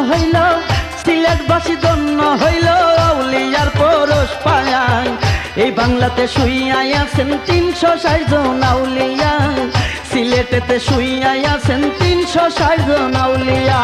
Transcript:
হইল, সিলেটবাসী ধন্য হইল আউলিয়ার পরশ পায়ায়। এই বাংলাতে শুইয়াই আছেন ৩৬০ জন আউলিয়া, সিলেটেতে শুইয়াই আছেন ৩৬০ জন আউলিয়া।